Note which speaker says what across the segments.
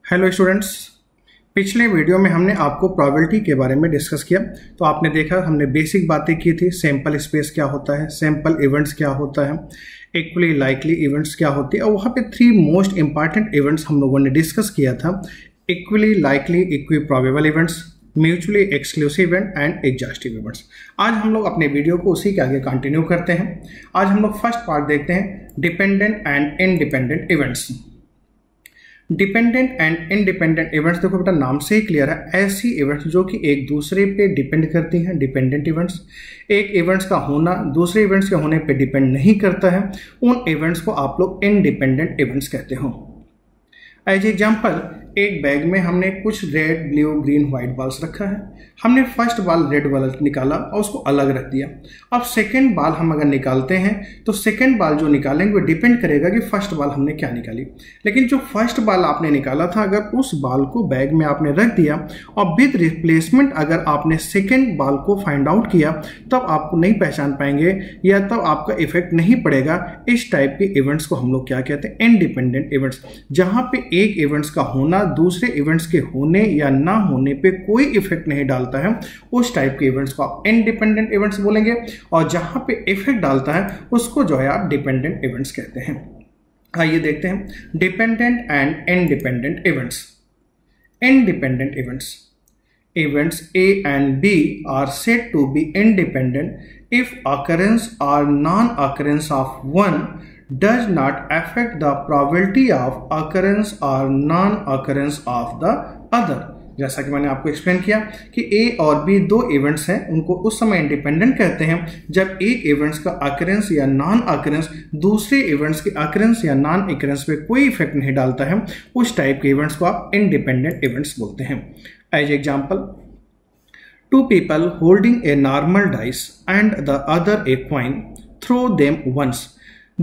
Speaker 1: Hello students, पिछले video में हमने आपको प्रोबेबिलिटी के बारे में डिस्कस किया। तो आपने देखा हमने बेसिक बातें की थी। सैंपल स्पेस क्या होता है, सैंपल इवेंट्स क्या होता है, इक्वली लाइकली इवेंट्स क्या होती है, और वहाँ पे 3 मोस्ट इंपॉर्टेंट इवेंट्स हम लोगों ने डिस्कस किया था। Equally likely, equi probable events, mutually exclusive event and exhaustive events. आज हम लोग अपने वीडियो को उसी के आगे कंटिन्यू करते हैं। आज हम लोग फर्स्ट पार्ट देखते हैं, dependent and independent events. Dependent and independent events, देखो बेटा नाम से ही क्लियर है, ऐसी इवेंट्स जो कि एक दूसरे पे डिपेंड करती हैं। डिपेंडेंट इवेंट्स, एक इवेंट्स का होना दूसरे इवेंट्स के होने पे डिपेंड नहीं करता है, उन इवेंट्स को आप लोग इंडिपेंडेंट इवेंट्स कहते हो। एज एग्जाम्पल, एक बैग में हमने कुछ red, blue, green, white balls रखा है। हमने फर्स्ट बॉल रेड वाला निकाला और उसको अलग रख दिया। अब सेकंड बॉल हम अगर निकालते हैं तो सेकंड बॉल जो निकालेंगे वो डिपेंड करेगा कि फर्स्ट बॉल हमने क्या निकाली। लेकिन जो फर्स्ट बॉल आपने निकाला था, अगर उस बॉल को बैग में आपने रख दिया और विद रिप्लेसमेंट अगर आपने सेकेंड बॉल को फाइंड आउट किया, तब आपको नहीं पहचान पाएंगे या तब आपका इफेक्ट नहीं पड़ेगा। इस टाइप के इवेंट्स को हम लोग क्या कहते हैं, इंडिपेंडेंट इवेंट्स। जहां पे एक इवेंट्स का होना दूसरे इवेंट्स के होने या ना होने पे कोई इफेक्ट नहीं डालता है, उस टाइप के इवेंट्स को आप इंडिपेंडेंट इवेंट्स बोलेंगे। और जहां पे इफेक्ट डालता है उसको जो है आप डिपेंडेंट इवेंट्स कहते हैं। आइए देखते हैं dependent and independent events. Independent events, events A and B are said to be independent if occurrence or non-occurrence of one does not affect the probability of occurrence or non-occurrence of the other। जैसा कि मैंने आपको explain किया कि A और B दो events हैं, उनको उस समय इंडिपेंडेंट कहते हैं जब एक इवेंट्स का अकरेंस या नॉन अकरेंस दूसरे इवेंट्स के अकरेंस या नॉन अकरेंस पे कोई इफेक्ट नहीं डालता है। उस टाइप के इवेंट्स को आप इंडिपेंडेंट इवेंट्स बोलते हैं। As example, 2 people holding a normal dice and the other a coin throw them once,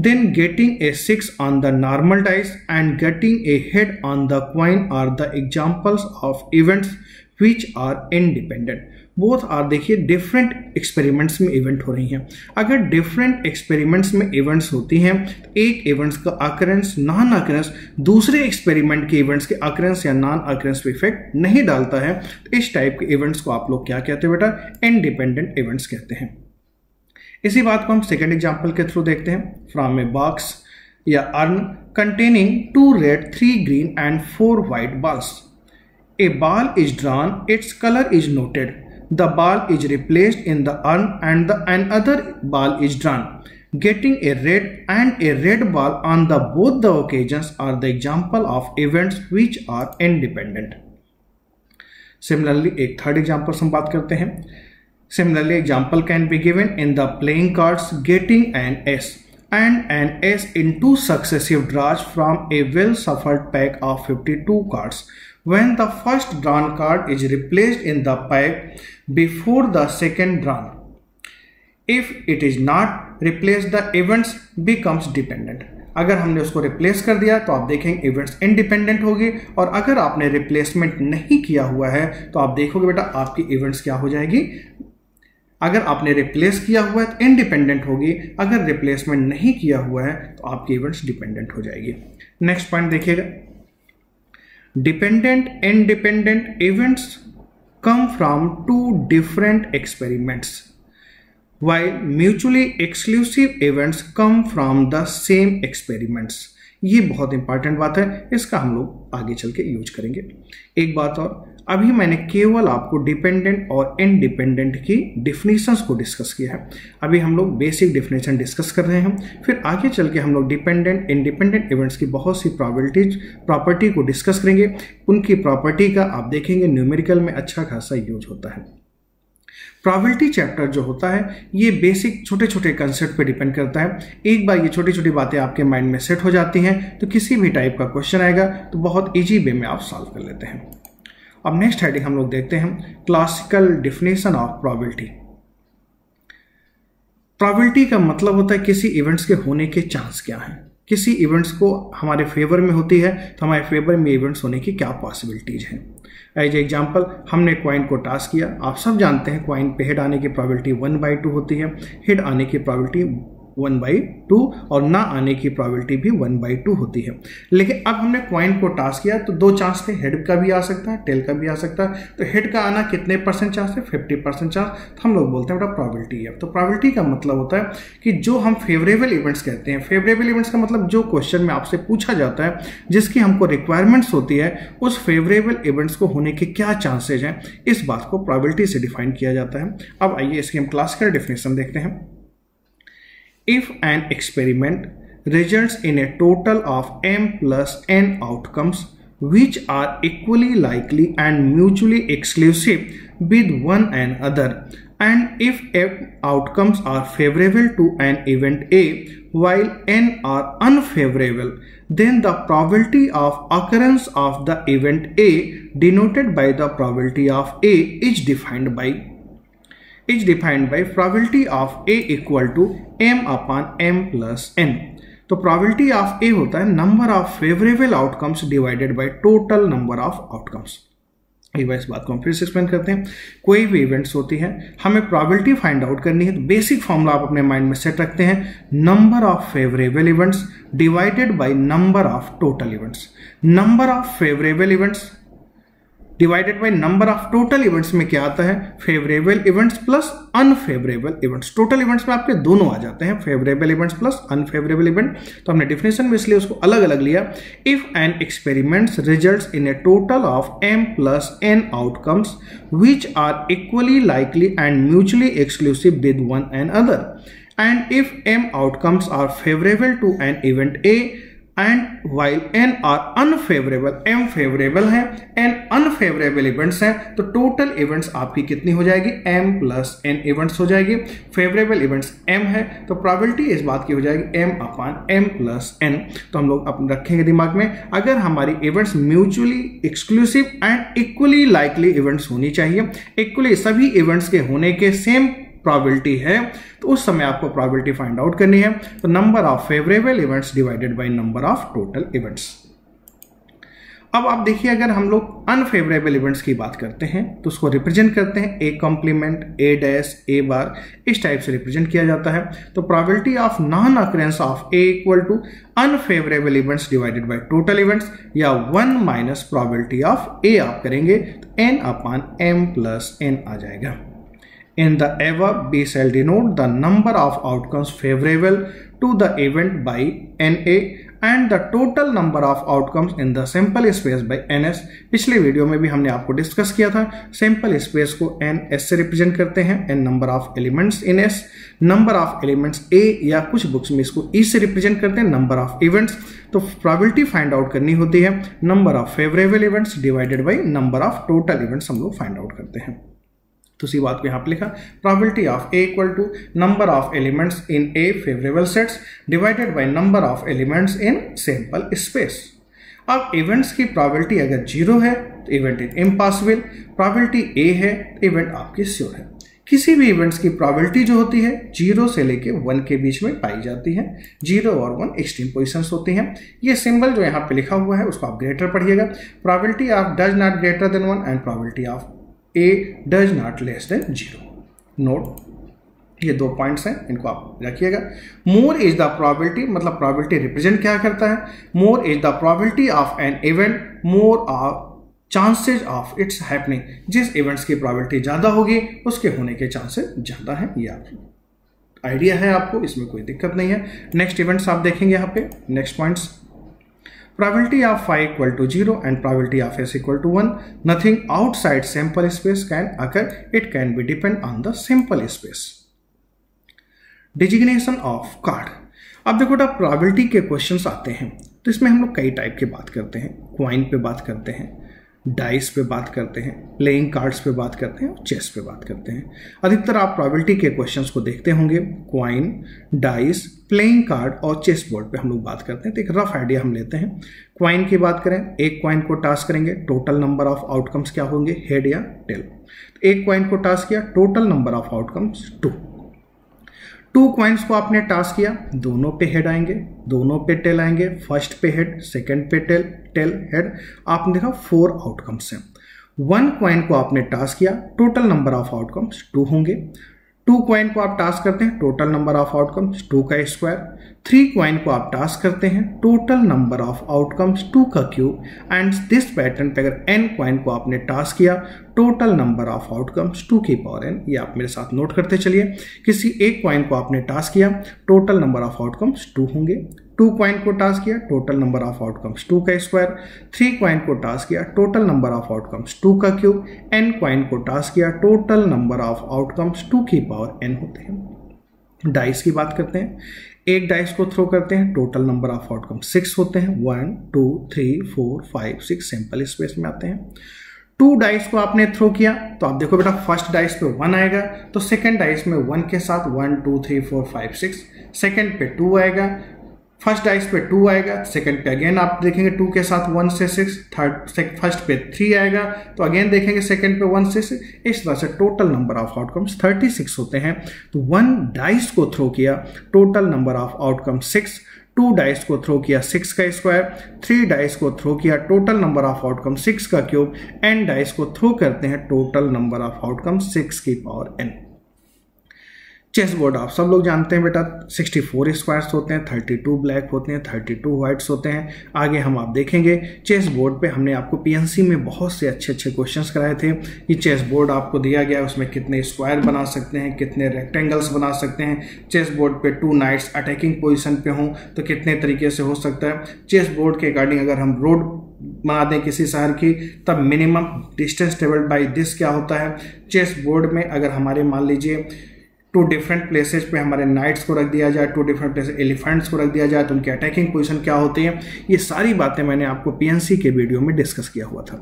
Speaker 1: then getting a 6 on the normal dice and getting a head on the coin are the examples of events which are independent। Both are, देखिए different experiments में event हो रही हैं। अगर different experiments में events होती हैं तो एक इवेंट्स का अकरेंस नॉन अकरेंस दूसरे एक्सपेरिमेंट के इवेंट्स के अकरेंस या नॉन अकरेंस पे इफेक्ट नहीं डालता है। तो इस टाइप के इवेंट्स को आप लोग क्या कहते हैं बेटा, इंडिपेंडेंट इवेंट्स कहते हैं। इसी बात को हम सेकेंड एग्जाम्पल के थ्रू देखते हैं। फ्रॉम ए बॉक्स या earn containing 2 red, 3 green and 4 white balls, A ball is drawn, its colour is noted, the ball is replaced in the urn and another ball is drawn, getting a red and a red ball on the both the occasions are the example of events which are independent। Similarly, एक third example हम बात करते हैं। Similarly, example can be given in the playing cards getting an S and an S in 2 successive draws from a well shuffled pack of 52 cards when the first drawn card is replaced in the pack before the second drawn। If it is not replaced, the events becomes dependent। अगर हमने उसको replace कर दिया तो आप देखेंगे events independent होगी, और अगर आपने रिप्लेसमेंट नहीं किया हुआ है तो आप देखोगे बेटा आपकी इवेंट्स क्या हो जाएगी। अगर आपने रिप्लेस किया हुआ है तो इंडिपेंडेंट होगी, अगर रिप्लेसमेंट नहीं किया हुआ है तो आपकी इवेंट्स डिपेंडेंट हो जाएगी। नेक्स्ट पॉइंट देखिएगा, dependent independent events come from 2 different experiments while mutually exclusive events come from the same experiments। ये बहुत इंपॉर्टेंट बात है, इसका हम लोग आगे चल के यूज करेंगे। एक बात और, अभी मैंने केवल आपको डिपेंडेंट और इंडिपेंडेंट की डिफिनीशंस को डिस्कस किया है। अभी हम लोग बेसिक डिफिनीशन डिस्कस कर रहे हैं, फिर आगे चल के हम लोग डिपेंडेंट इंडिपेंडेंट इवेंट्स की बहुत सी प्रॉपर्टी को डिस्कस करेंगे। उनकी प्रॉपर्टी का आप देखेंगे न्यूमेरिकल में अच्छा खासा यूज होता है। प्रोबेबिलिटी चैप्टर जो होता है ये बेसिक छोटे छोटे कंसेप्ट पे डिपेंड करता है। एक बार ये छोटी छोटी बातें आपके माइंड में सेट हो जाती हैं तो किसी भी टाइप का क्वेश्चन आएगा तो बहुत इजी वे में आप सॉल्व कर लेते हैं। अब नेक्स्ट हेडिंग हम लोग देखते हैं, classical definition of probability. Probability का मतलब होता है किसी इवेंट्स के होने के चांस क्या हैं। किसी इवेंट्स को हमारे फेवर में होती है तो हमारे फेवर में इवेंट्स होने की क्या पॉसिबिलिटीज हैं। एज एग्जाम्पल, हमने क्वाइन को टास्क किया। आप सब जानते हैं क्वाइन पे हेड आने की प्रोबेबिलिटी 1/2 होती है, हेड आने की प्रोबेबिलिटी 1/2 और ना आने की प्रोबेबिलिटी भी 1/2 होती है। लेकिन अब हमने कॉइन को टॉस किया तो दो चांस थे, हेड का भी आ सकता है, टेल का भी आ सकता है। तो हेड का आना कितने % चांस है? 50% चांस। तो हम लोग बोलते हैं बेटा प्रोबेबिलिटी है। तो प्रोबेबिलिटी का मतलब होता है कि जो हम फेवरेबल इवेंट्स कहते हैं, फेवरेबल इवेंट्स का मतलब जो क्वेश्चन में आपसे पूछा जाता है, जिसकी हमको रिक्वायरमेंट्स होती है, उस फेवरेबल इवेंट्स को होने के क्या चांसेज हैं, इस बात को प्रोबेबिलिटी से डिफाइन किया जाता है। अब आइए इसकी हम क्लासिकल डेफिनेशन देखते हैं। If an experiment results in a total of m plus n outcomes which are equally likely and mutually exclusive with one another, and if m outcomes are favorable to an event A while n are unfavorable, then the probability of occurrence of the event A denoted by the probability of A is defined by probability of A equal to m upon m plus n। तो probability of A होता है number of favorable outcomes divided by total number of outcomes। एक बार इस बात को हम फिर से एक्सप्लेन करते हैं। कोई भी इवेंट्स होती है, हमें प्रोबेबिलिटी फाइंड आउट करनी है, तो बेसिक फॉर्मूला आप अपने माइंड में सेट रखते हैं, number of favourable events divided by number of total events. Number of favourable events divided by number of total events में क्या आता है? Favourable events plus unfavourable events. Total events में आपके दोनों आ जाते हैं, favourable events plus unfavourable event. तो हमने डिफिनेशन में इसलिए उसको अलग अलग लिया। If an experiments results in a total of m plus n outcomes which are equally likely and mutually exclusive with one and other, and if m outcomes are favourable to an event A and while n are unfavourable, m favourable है, n unfavourable events हैं, तो total events आपकी कितनी हो जाएगी? m plus n events हो जाएगी। Favourable events m है, तो प्रोबेबिलिटी इस बात की हो जाएगी m upon m plus n। तो हम लोग अपने रखेंगे दिमाग में, अगर हमारी events mutually exclusive and equally likely events होनी चाहिए, इक्वली सभी इवेंट्स के होने के सेम प्रोबेबिलिटी है, तो उस समय आपको प्रोबेबिलिटी फाइंड आउट करनी है। तो number of favourable events divided by number of total events. अब आप देखिए, अगर हम लोग अनफेवरेबल इवेंट्स की बात करते हैं तो उसको रिप्रेजेंट करते हैं A complement, A dash, A bar, इस टाइप से रिप्रेजेंट किया जाता है। तो probability of non occurrence of A equal to unfavourable events divided by total events, या 1 माइनस प्रोबेबिलिटी ऑफ A आप करेंगे तो n upon m plus n आ जाएगा। In the above, B shall denote the number of outcomes favorable to the event by NA and the total number of outcomes in the sample space by NS। पिछले video में भी हमने आपको discuss किया था, sample space को NS से represent करते हैं, N number of elements in S, number of elements A, या कुछ बुक्स में इसको E से रिप्रेजेंट करते हैं, नंबर ऑफ इवेंट्स। तो प्रोबेबिलिटी फाइंड आउट करनी होती है, number of favourable events divided by number of total events हम लोग फाइंड आउट करते हैं। तो उसी बात को यहाँ पे लिखा, probability of A equal to number of elements in A favourable sets divided by number of elements in sample space. अब इवेंट्स की प्रोबेबिलिटी अगर 0 है तो event is impossible, probability A है तो इवेंट आपकी श्योर है। किसी भी इवेंट्स की प्रोबेबिलिटी जो होती है 0 से लेके 1 के बीच में पाई जाती है। 0 और 1 एक्सट्रीम पोजीशंस होती हैं। ये सिंबल जो यहाँ पे लिखा हुआ है उसको आप ग्रेटर पढ़िएगा, probability of does not greater than 1 and probability of A does not less than 0। Note, ये 2 पॉइंट्स हैं, इनको आप रखिएगा। मोर इज द प्रोबेबिलिटी, मतलब प्रोबेबिलिटी रिप्रेजेंट क्या करता है? More is the probability of an event, more of chances of its happening. जिस इवेंट्स की प्रोबेबिलिटी ज़्यादा होगी उसके होने के चांसेस ज़्यादा हैं। ये आप आइडिया है आपको, इसमें कोई दिक्कत नहीं है। नेक्स्ट इवेंट्स आप देखेंगे यहाँ पे, next points, probability of phi equal to 0 and probability of s equal to 1, nothing outside sample space can occur, it can be depend on the sample space। Designation of card। अब देखो बेटा, probability के questions आते हैं तो इसमें हम लोग कई टाइप की बात करते हैं, क्वाइन पे बात करते हैं, डाइस पे बात करते हैं, प्लेइंग कार्ड्स पे बात करते हैं और चेस पे बात करते हैं। अधिकतर आप प्रोबेबिलिटी के क्वेश्चंस को देखते होंगे, क्वाइन, डाइस, प्लेइंग कार्ड और चेस बोर्ड पे हम लोग बात करते हैं। तो एक रफ आइडिया हम लेते हैं। क्वाइन की बात करें, एक क्वाइन को टास करेंगे, टोटल नंबर ऑफ आउटकम्स क्या होंगे? हेड या टेल। तो एक क्वाइन को टास किया, total number of outcomes 2। 2 coins को आपने टास किया, दोनों पे हेड आएंगे, दोनों पे टेल आएंगे, फर्स्ट पे हेड, सेकंड पे टेल, टेल हेड। आपने देखा 4 आउटकम्स हैं। 1 क्वाइन को आपने टास किया, टोटल नंबर ऑफ आउटकम्स 2 होंगे। 2 कॉइन को आप टास्क करते हैं, टोटल नंबर ऑफ आउटकम्स 2 का स्क्वायर। 3 कॉइन को आप टास्क करते हैं, टोटल नंबर ऑफ आउटकम्स 2 का क्यूब। एंड दिस पैटर्न पे अगर n कॉइन को आपने टास्क किया, टोटल नंबर ऑफ आउटकम्स 2 की पावर n। ये आप मेरे साथ नोट करते चलिए। किसी एक कॉइन को आपने टास्क किया, टोटल नंबर ऑफ आउटकम्स 2 होंगे। 2 कॉइन को टास्क किया, टोटल नंबर ऑफ आउटकम्स 2 का स्क्वायर। 3 कॉइन को टास्क किया, टोटल नंबर ऑफ आउटकम्स 2 का क्यूब। n कॉइन को टास्क किया, टोटल नंबर ऑफ आउटकम्स 2 की पावर n होते हैं। डाइस की बात करते हैं, एक डाइस को थ्रो करते हैं, टोटल नंबर ऑफ आउटकम 6 होते हैं। 1 2 3 4 5 6 सिंपल स्पेस में आते हैं। 2 डाइस को आपने थ्रो किया तो आप देखो बेटा फर्स्ट डाइस पे 1 आएगा, तो सेकंड डाइस में 1 के साथ 1 2 3 4 5 6, सेकंड पे 2 आएगा, फर्स्ट डाइस पे 2 आएगा, सेकंड पे अगेन आप देखेंगे 2 के साथ 1 से 6, फर्स्ट पे 3 आएगा तो अगेन देखेंगे सेकंड पे 1 से 6। इस तरह से टोटल नंबर ऑफ आउटकम्स 36 होते हैं। तो 1 डाइस को थ्रो किया, total number of outcome 6। 2 dice को थ्रो किया, 6 का स्क्वायर। 3 डाइस को थ्रो किया, टोटल नंबर ऑफ आउटकम 6 का क्यूब। n डाइस को थ्रो करते हैं, टोटल नंबर ऑफ आउटकम 6 की पावर n। चेस बोर्ड आप सब लोग जानते हैं बेटा 64 स्क्वायर्स होते हैं, 32 ब्लैक होते हैं, 32 व्हाइट्स होते हैं। आगे हम आप देखेंगे चेस बोर्ड पे हमने आपको पीएनसी में बहुत से अच्छे अच्छे क्वेश्चंस कराए थे कि चेस बोर्ड आपको दिया गया है, उसमें कितने स्क्वायर बना सकते हैं, कितने रेक्टेंगल्स बना सकते हैं। चेस बोर्ड पे 2 नाइट्स अटैकिंग पोजिशन पे हों तो कितने तरीके से हो सकता है। चेस बोर्ड के अकॉर्डिंग अगर हम रोड बना दें किसी शहर की, तब minimum distance travelled by this क्या होता है। चेस बोर्ड में अगर हमारे मान लीजिए 2 डिफरेंट प्लेसेज पे हमारे नाइट्स को रख दिया जाए, 2 डिफरेंट प्लेसेज एलिफेंट्स को रख दिया जाए तो उनकी अटैकिंग पोजीशन क्या होती है। ये सारी बातें मैंने आपको पीएनसी के वीडियो में डिस्कस किया हुआ था।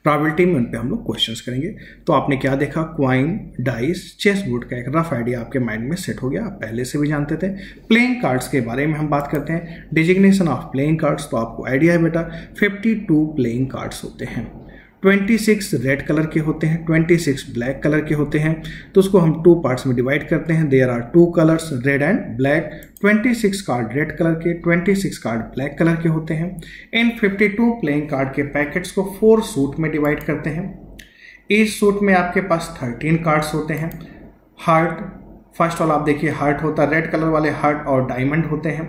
Speaker 1: प्रोबेबिलिटी में उन पे हम लोग क्वेश्चंस करेंगे। तो आपने क्या देखा, क्वाइन, डाइस, चेस बोर्ड का एक रफ आइडिया आपके माइंड में सेट हो गया, आप पहले से भी जानते थे। प्लेइंग कार्ड्स के बारे में हम बात करते हैं, डिजिग्नेशन ऑफ प्लेइंग कार्ड्स। तो आपको आइडिया है बेटा 52 प्लेइंग कार्ड्स होते हैं, 26 रेड कलर के होते हैं, 26 ब्लैक कलर के होते हैं। तो उसको हम 2 पार्ट्स में डिवाइड करते हैं। There are 2 colours red and black. 26 card red colour के, 26 कार्ड ब्लैक कलर के होते हैं। इन 52 प्लेइंग कार्ड के पैकेट्स को 4 सूट में डिवाइड करते हैं। इस सूट में आपके पास 13 कार्ड्स होते हैं। हार्ट, फर्स्ट वाला आप देखिए हार्ट होता है, रेड कलर वाले हार्ट और डायमंड होते हैं।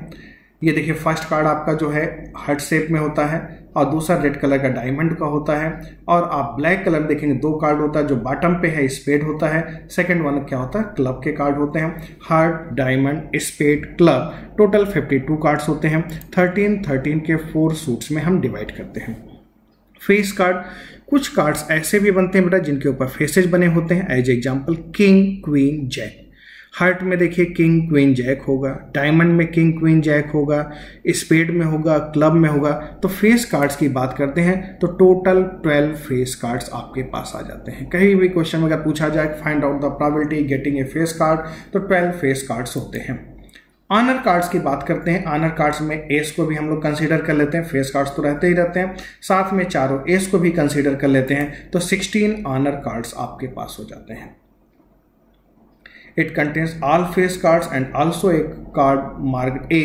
Speaker 1: ये देखिए फर्स्ट कार्ड आपका जो है हार्ट शेप में होता है और दूसरा रेड कलर का डायमंड का होता है। और आप ब्लैक कलर देखेंगे 2 कार्ड होता है, जो बॉटम पे है स्पेड होता है, सेकंड वन क्या होता है क्लब के कार्ड होते हैं। Heart, diamond, spade, club, total 52 cards होते हैं। 13 के 4 सूट्स में हम डिवाइड करते हैं। फेस कार्ड, कुछ कार्ड्स ऐसे भी बनते हैं बेटा जिनके ऊपर फेसेज बने होते हैं। As example king, queen, jack. Heart में देखिए किंग, क्वीन, जैक होगा, डायमंड में किंग, क्वीन, जैक होगा, स्पेड में होगा, क्लब में होगा। तो फेस कार्ड्स की बात करते हैं तो टोटल 12 फेस कार्ड्स आपके पास आ जाते हैं। कहीं भी क्वेश्चन में अगर पूछा जाए find out the probability getting a face card, तो 12 फेस कार्ड्स होते हैं। ऑनर कार्ड्स की बात करते हैं। ऑनर कार्ड्स में एस को भी हम लोग कंसीडर कर लेते हैं, फेस कार्ड्स तो रहते ही रहते हैं, साथ में चारों एस को भी कंसीडर कर लेते हैं, तो 16 ऑनर कार्ड्स आपके पास हो जाते हैं। It contains all face cards and also a card marked A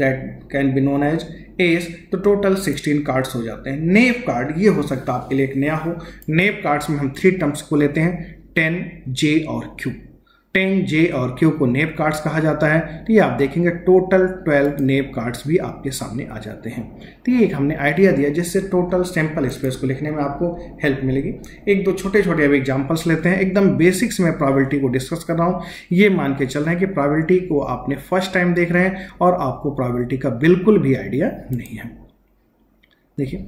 Speaker 1: that can be known as Ace। तो टोटल 16 कार्ड्स हो जाते हैं। नेप कार्ड ये हो सकता है आपके लिए एक नया हो। नेप कार्ड्स में हम 3 टर्म्स को लेते हैं, 10, J और Q। 10, J और Q को नेप कार्ड्स कहा जाता है। तो ये आप देखेंगे टोटल 12 नेप कार्ड्स भी आपके सामने आ जाते हैं। तो ये एक हमने आइडिया दिया जिससे टोटल सैंपल स्पेस को लिखने में आपको हेल्प मिलेगी। 1-2 छोटे छोटे अब एग्जांपल्स लेते हैं। एकदम बेसिक्स में प्रोबेबिलिटी को डिस्कस कर रहा हूँ। ये मान के चल रहे हैं कि प्रोबेबिलिटी को आपने फर्स्ट टाइम देख रहे हैं और आपको प्रोबेबिलिटी का बिल्कुल भी आइडिया नहीं है। देखिए,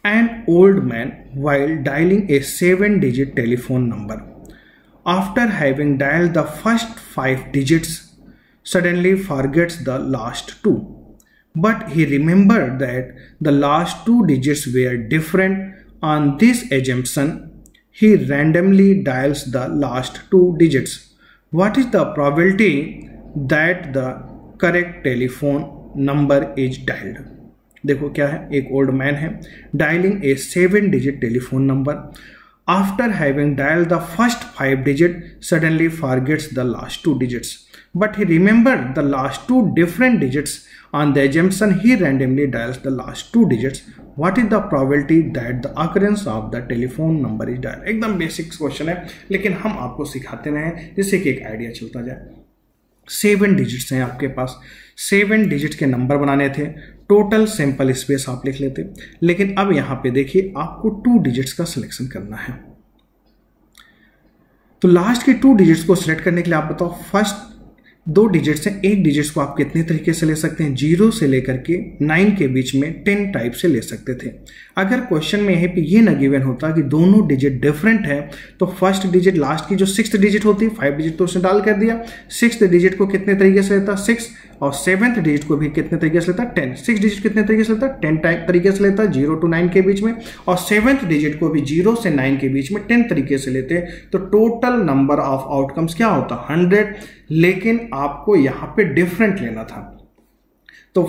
Speaker 1: an old man while dialling a 7-digit telephone number, after having dialed the first 5 digits, suddenly forgets the last 2. But he remembered that the last 2 digits were different. On this assumption, he randomly dials the last 2 digits. What is the probability that the correct telephone number is dialed? देखो क्या है, एक old man है, dialling a 7-digit telephone number, after having dialed the first 5 digits, suddenly forgets the last 2 digits. But he remembered the last 2 different digits. On the assumption he randomly dials the last 2 digits. What is the probability that the occurrence of the telephone number is dial. एकदम basic question है, लेकिन हम आपको सिखाते रहें जिससे कि एक आइडिया चलता जाए। 7 डिजिट्स हैं आपके पास, 7 डिजिट के नंबर बनाने थे, टोटल सैंपल स्पेस आप लिख लेते, लेकिन अब यहां पे देखिए आपको 2 डिजिट्स का सिलेक्शन करना है। तो लास्ट के 2 डिजिट्स को सिलेक्ट करने के लिए आप बताओ, फर्स्ट 2 डिजिट्स हैं, 1 डिजिट्स को आप कितने तरीके से ले सकते हैं, 0 से लेकर के 9 के बीच में 10 टाइप से ले सकते थे। अगर क्वेश्चन में यहीं पे ये ना गिवन होता कि दोनों डिजिट डिफरेंट है, तो फर्स्ट डिजिट लास्ट की जो 6th डिजिट होती है, 5 डिजिट तो उसने डाल कर दिया, 6th डिजिट को कितने तरीके से लेता 6, और 7th डिजिट को भी कितने तरीके से लेता 10। 6 डिजिट कितने तरीके से लेता 10 तरीके से लेता, 0 to 9 के बीच में, और 7th डिजिट को भी 0 से 9 के बीच में 10 तरीके से लेते। तो टोटल नंबर ऑफ आउटकम्स क्या होता 100, लेकिन आपको यहां पे डिफरेंट लेना था। तो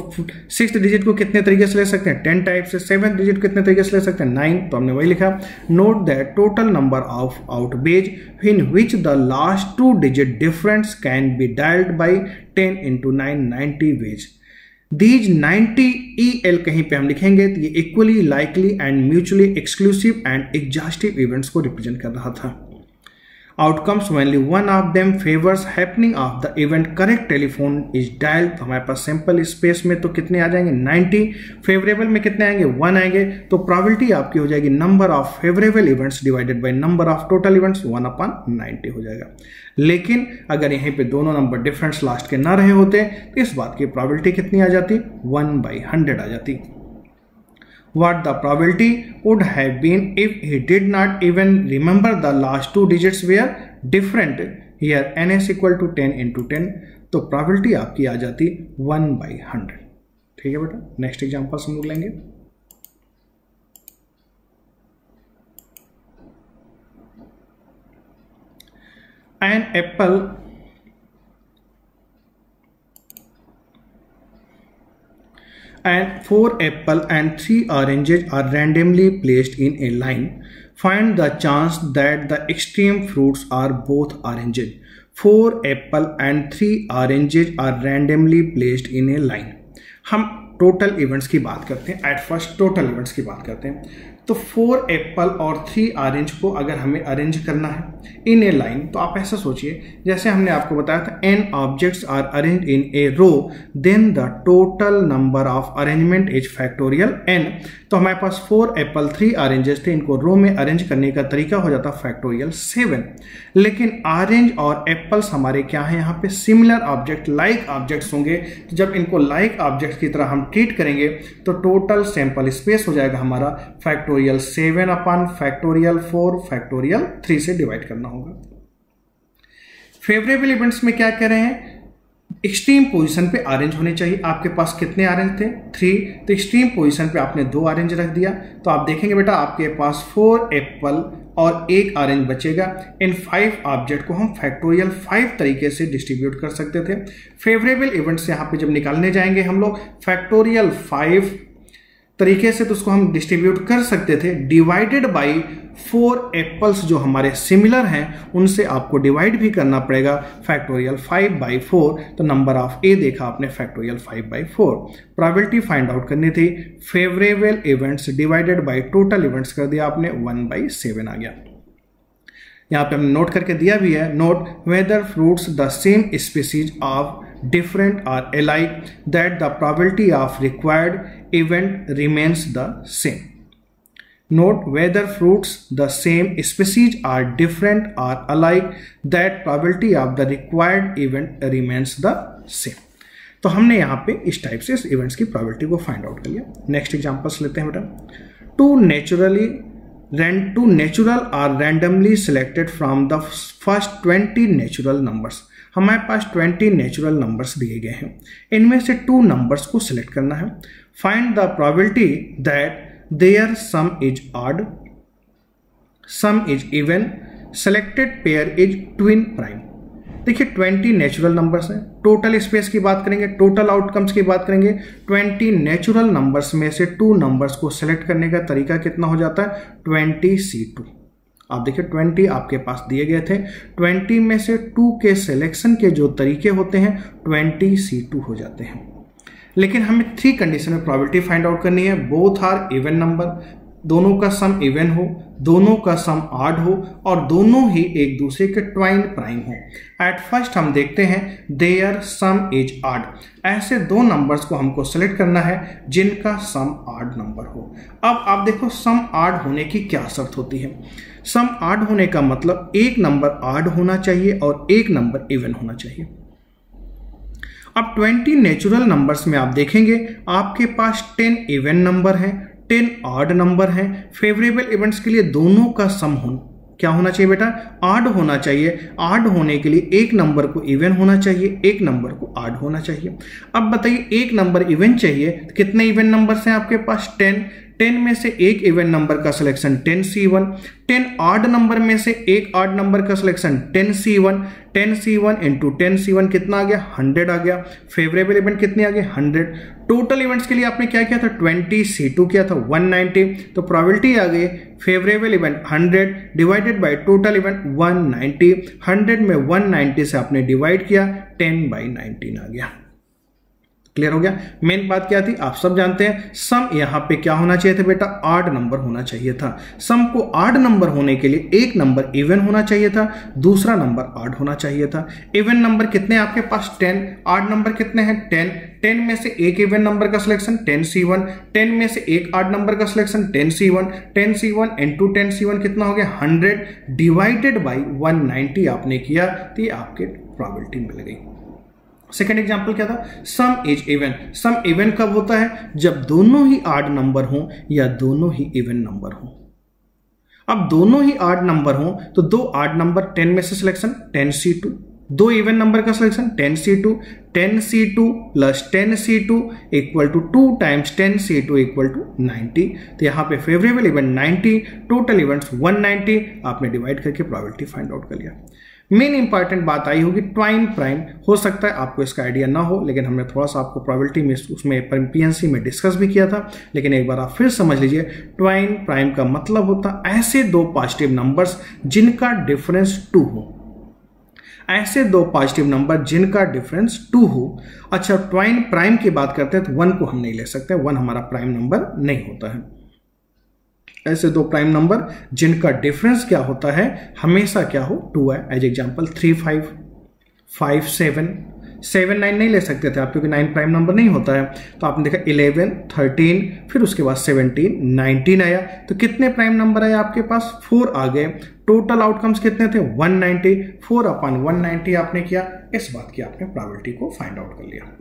Speaker 1: 6th डिजिट को कितने तरीके से ले सकते हैं 10 टाइप से, 7th डिजिट कितने तरीके से ले सकते हैं 9, तो हमने वही लिखा। Note that total number of outways in which the last 2 digit difference can be dialled by 10 into 9 90 ways. These 90 EL कहीं पे हम लिखेंगे तो ये equally likely and mutually exclusive and exhaustive events को रिप्रेजेंट कर रहा था। Outcomes when only one of them favors happening of the event correct telephone is dialed। तो हमारे पास सैंपल स्पेस में तो कितने आ जाएंगे 90, फेवरेबल में कितने आएंगे 1 आएंगे। तो प्रोबेबिलिटी आपकी हो जाएगी number of favourable events divided by number of total events 1/90 हो जाएगा। लेकिन अगर यहीं पे दोनों नंबर डिफरेंस लास्ट के ना रहे होते तो इस बात की प्रोबेबिलिटी कितनी आ जाती 1/100 आ जाती। What the probability would have been if he did not even remember the last 2 digits were different। Here ns equal to 10 into 10, तो probability आपकी आ जाती 1/100। ठीक है बेटा, नेक्स्ट एग्जांपल हम लोग लेंगे। An apple and 4 apple and 3 oranges are randomly placed in a line. Find the chance that the extreme fruits are both oranges. 4 apple and 3 oranges are randomly placed in a line। हम total events की बात करते हैं, at first total events की बात करते हैं। तो 4 एप्पल और 3 ऑरेंज को अगर हमें अरेंज करना है इन ए लाइन, तो आप ऐसा सोचिए जैसे हमने आपको बताया था n objects are arrange in a row, then the total number of arrangement is factorial n। तो हमारे पास 4 एप्पल 3 ऑरेंजेस थे, इनको रो में अरेंज करने का तरीका हो जाता फैक्टोरियल 7। लेकिन ऑरेंज और एप्पल्स हमारे क्या है यहाँ पे सिमिलर ऑब्जेक्ट, लाइक ऑब्जेक्ट्स होंगे। तो जब इनको लाइक ऑब्जेक्ट की तरह हम ट्रीट करेंगे तो टोटल सैंपल स्पेस हो जाएगा हमारा फैक्टोरियल 7/फैक्टोरियल 4 फैक्टोरियल 3 से डिवाइड करना होगा। फेवरेबल इवेंट्स में क्या कह रहे हैं, एक्सट्रीम पोजीशन पे ऑरेंज होने चाहिए। आपके पास कितने ऑरेंज थे 3, तो एक्सट्रीम पोजीशन पे आपने 2 ऑरेंज रख दिया। तो आप देखेंगे बेटा आपके पास 4 एप्पल और 1 ऑरेंज बचेगा। इन 5 ऑब्जेक्ट को हम फैक्टोरियल 5 तरीके से डिस्ट्रीब्यूट कर सकते थे। फेवरेबल इवेंट्स यहाँ पे जब निकालने जाएंगे हम लोग फैक्टोरियल 5 तरीके से, तो उसको हम डिस्ट्रीब्यूट कर सकते थे डिवाइडेड बाय 4 एप्पल्स जो हमारे सिमिलर हैं उनसे आपको डिवाइड भी करना पड़ेगा फैक्टोरियल 5/4। तो नंबर ऑफ ए देखा आपने फैक्टोरियल 5/4। प्रोबेबिलिटी फाइंड आउट करनी थी, favourable events divided by total events कर दिया आपने, 1/7 आ गया। यहाँ पे हमने नोट करके दिया भी है, note whether fruits the same species of different or alike that the probability of required event remains the same। Note whether fruits the same species are different or alike that probability of the required event remains the same। तो हमने यहाँ पे इस type से इस events की probability को find out कर लिया। नेक्स्ट एग्जांपल्स लेते हैं बेटा। Two natural are randomly selected from the first 20 natural numbers. हमारे पास 20 नेचुरल नंबर्स दिए गए हैं, इनमें से 2 नंबर्स को सिलेक्ट करना है। Find the probability that their sum is odd, sum is even, selected pair is twin prime. देखिए 20 नेचुरल नंबर्स हैं, टोटल स्पेस की बात करेंगे, टोटल आउटकम्स की बात करेंगे। 20 नेचुरल नंबर्स में से 2 नंबर्स को सिलेक्ट करने का तरीका कितना हो जाता है 20C2। आप देखिए 20 आपके पास दिए गए थे, 20 में से 2 के सिलेक्शन के जो तरीके होते हैं 20C2 हो जाते हैं। लेकिन हमें 3 कंडीशन में प्रोबेबिलिटी फाइंड आउट करनी है। बोथ आर इवन नंबर, दोनों का सम इवन हो, दोनों का सम ऑड हो और दोनों ही एक दूसरे के ट्वाइन प्राइम हो। एट फर्स्ट हम देखते हैं देयर सम इज ऑड। ऐसे 2 नंबर्स को हमको सेलेक्ट करना है जिनका सम ऑड नंबर हो। अब आप देखो सम ऑड होने की क्या शर्त होती है। सम ऑड होने का मतलब एक नंबर ऑड होना चाहिए और एक नंबर इवन होना चाहिए। अब 20 नेचुरल नंबर्स में आप देखेंगे आपके पास 10 इवन नंबर हैं, 10 ऑड नंबर हैं। फेवरेबल इवेंट्स के लिए दोनों का सम क्या होना चाहिए बेटा? ऑड होना चाहिए। ऑड होने के लिए एक नंबर को इवन होना चाहिए, एक नंबर को ऑड होना चाहिए। अब बताइए एक नंबर इवन चाहिए तो कितने इवन नंबर्स हैं आपके पास? 10 में से एक इवन नंबर का सिलेक्शन 10C1, 10 ऑड नंबर में से एक ऑड नंबर का selection 10C1, 10C1 into 10C1 कितना आ गया? 100 आ गया। फेवरेबल इवेंट कितने आ गए? 100। टोटल इवेंट्स के लिए आपने क्या किया था? 20C2 किया था 190। तो प्रोबेबिलिटी आ गई favourable event 100 divided by total event 190। 100 में 190 से आपने डिवाइड किया, 10/19 आ गया। क्लियर हो गया? मेन बात क्या थी आप सब जानते हैं, सम यहां पे क्या होना चाहिए था बेटा? ऑड नंबर होना चाहिए था। सम को ऑड नंबर होने के लिए एक नंबर इवन होना चाहिए था, दूसरा नंबर ऑड होना चाहिए था। इवन नंबर कितने आपके पास? 10। ऑड नंबर कितने हैं? 10। 10 में से एक इवन नंबर का सिलेक्शन 10C1, 10 में से एक ऑड नंबर का selection 10C1, 10C1 into 10C1 कितना हो गया? 100 डिवाइडेड बाई 190 आपने किया तो ये आपके प्रोबेबिलिटी मिल गई। सेकेंड एग्जाम्पल क्या था? Sum is even. Sum even कब होता है? जब दोनों ही ऑड नंबर हों या दोनों ही इवन नंबर हों। अब दोनों ही ऑड नंबर हों तो 2 ऑड नंबर 10 में से सिलेक्शन 10C2, 2 इवन नंबर का selection 10C2, 10C2 plus 10C2 equal to 2 times 10C2 equal to 90। तो यहां पे फेवरेबल इवेंट 90, टोटल इवेंट्स 190, आपने डिवाइड करके प्रोबेबिलिटी फाइंड आउट कर लिया। मेन इंपॉर्टेंट बात आई होगी ट्वाइन प्राइम। हो सकता है आपको इसका आइडिया ना हो, लेकिन हमने थोड़ा सा आपको प्रोबेबिलिटी में उसमें पीएनसी में डिस्कस भी किया था, लेकिन एक बार आप फिर समझ लीजिए। ट्वाइन प्राइम का मतलब होता ऐसे 2 पॉजिटिव नंबर्स जिनका डिफरेंस 2 हो, ऐसे 2 पॉजिटिव नंबर जिनका डिफरेंस 2 हो। अच्छा, ट्वाइन प्राइम की बात करते हैं तो 1 को हम नहीं ले सकते, 1 हमारा प्राइम नंबर नहीं होता है। ऐसे 2 प्राइम नंबर जिनका डिफरेंस क्या होता है? हमेशा क्या हो? 2 है। एज एग्जांपल 3 5, 5 7, 7 9 नहीं ले सकते थे आप क्योंकि 9 प्राइम नंबर नहीं होता है। तो आपने देखा 11 13, फिर उसके बाद 17 19 आया। तो कितने प्राइम नंबर आए आपके पास? 4 आ गए। टोटल आउटकम्स कितने थे? 190। 4/190 आपने किया। इस बात की आपने प्रोबेबिलिटी को फाइंड आउट कर लिया।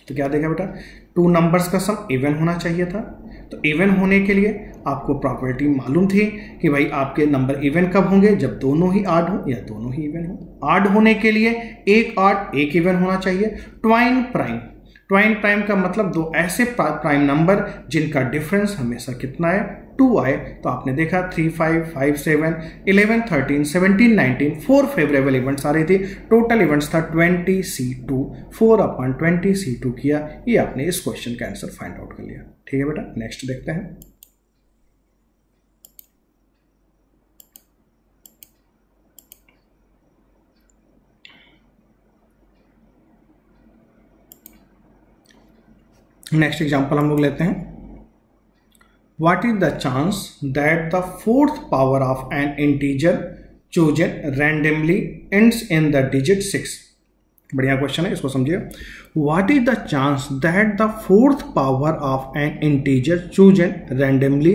Speaker 1: तो क्या देखा बेटा? 2 नंबर्स का सम इवन होना चाहिए था। तो इवन होने के लिए आपको प्रोबेबिलिटी मालूम थी कि भाई आपके नंबर इवन कब होंगे? जब दोनों ही ऑड हो या दोनों ही इवन हो। ऑड होने के लिए एक ऑड एक इवन होना चाहिए। ट्वाइन प्राइम, ट्वाइन प्राइम का मतलब 2 ऐसे प्राइम नंबर जिनका डिफरेंस हमेशा कितना है? 2 आए। तो आपने देखा 3 5, 5 7, 11 13, 17 19, 4 फेवरेबल इवेंट्स आ रही थी। टोटल इवेंट्स था 20C2, 4/20C2 किया। ये आपने इस क्वेश्चन का आंसर फाइंड आउट कर लिया। ठीक है बेटा, नेक्स्ट देखते हैं। नेक्स्ट एग्जांपल हम लोग लेते हैं। What is the chance that the 4th power of an integer chosen randomly ends in the digit 6? बढ़िया क्वेश्चन है, इसको समझिए। What is the chance that the 4th power of an integer chosen randomly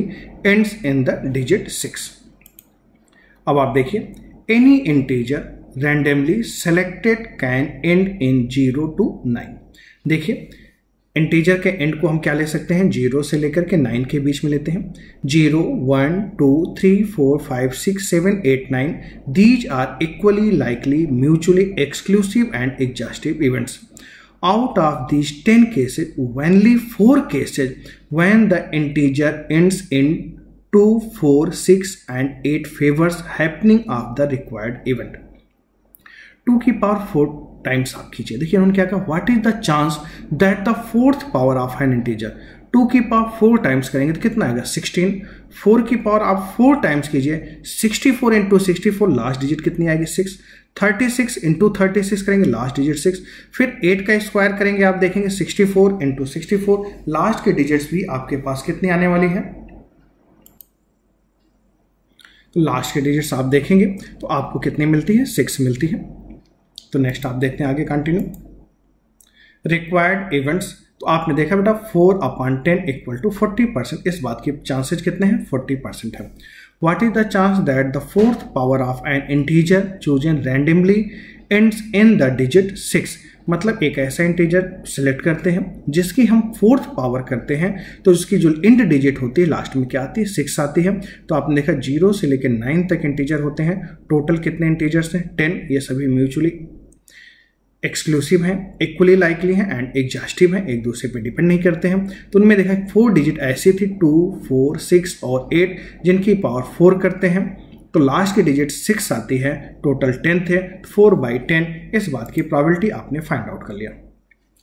Speaker 1: ends in the digit 6? अब आप देखिए, any integer randomly selected can end in 0 to 9। देखिए integer के and को हम क्या ले सकते हैं? 0 से लेकर के 9 के बीच में लेते हैं। 0 1 2 3 4 5 6 7 8 9 these are equally likely mutually exclusive and exhaustive events. Out of these 10 cases, only 4 cases when the integer ends in 2, 4, 6 and 8 favors happening of the required event। 2 की पावर 4 टाइम्स आप खींचिए। देखिए उन्होंने क्या कहा? What is the chance that the 4th power of an integer, 2 की power 4 times करेंगे तो कितना आएगा 16। 4 की पावर आप 4 टाइम्स कीजिए, 64 इंटू 64 लास्ट डिजिट कितनी आएगी 6। 36 इंटू 36 करेंगे लास्ट डिजिट 6। फिर 8 का स्क्वायर करेंगे, आप देखेंगे 64 इंटू 64 लास्ट के डिजिट्स भी आपके पास कितनी आने वाली है, तो लास्ट के डिजिट्स आप देखेंगे तो आपको कितनी मिलती है 6 मिलती है। तो नेक्स्ट आप देखते हैं आगे कंटिन्यू। रिक्वायर्ड इवेंट्स, तो आपने देखा बेटा 4/10 इक्वल टू 40%, इस बात के चांसेस कितने हैं 40% है। What is the chance that the fourth power of an integer chosen randomly ends in the digit 6, मतलब एक ऐसा इंटीजर सिलेक्ट करते हैं जिसकी हम फोर्थ पावर करते हैं तो उसकी जो इंट डिजिट होती है लास्ट में क्या आती है 6 आती है। तो आपने देखा 0 से लेकर 9 तक इंटीजर होते हैं, टोटल कितने इंटीजर्स हैं 10, ये सभी म्यूचुअली एक्सक्लूसिव हैं, इक्वली लाइकली हैं एंड एग्जॉस्टिव हैं, एक दूसरे पे डिपेंड नहीं करते हैं। तो उनमें देखा 4 डिजिट ऐसी थी 2, 4, 6 और 8 जिनकी पावर 4 करते हैं, तो लास्ट की डिजिट 6 आती है, टोटल 10 थे, 4/10, इस बात की प्रोबेबिलिटी आपने फाइंड आउट कर लिया।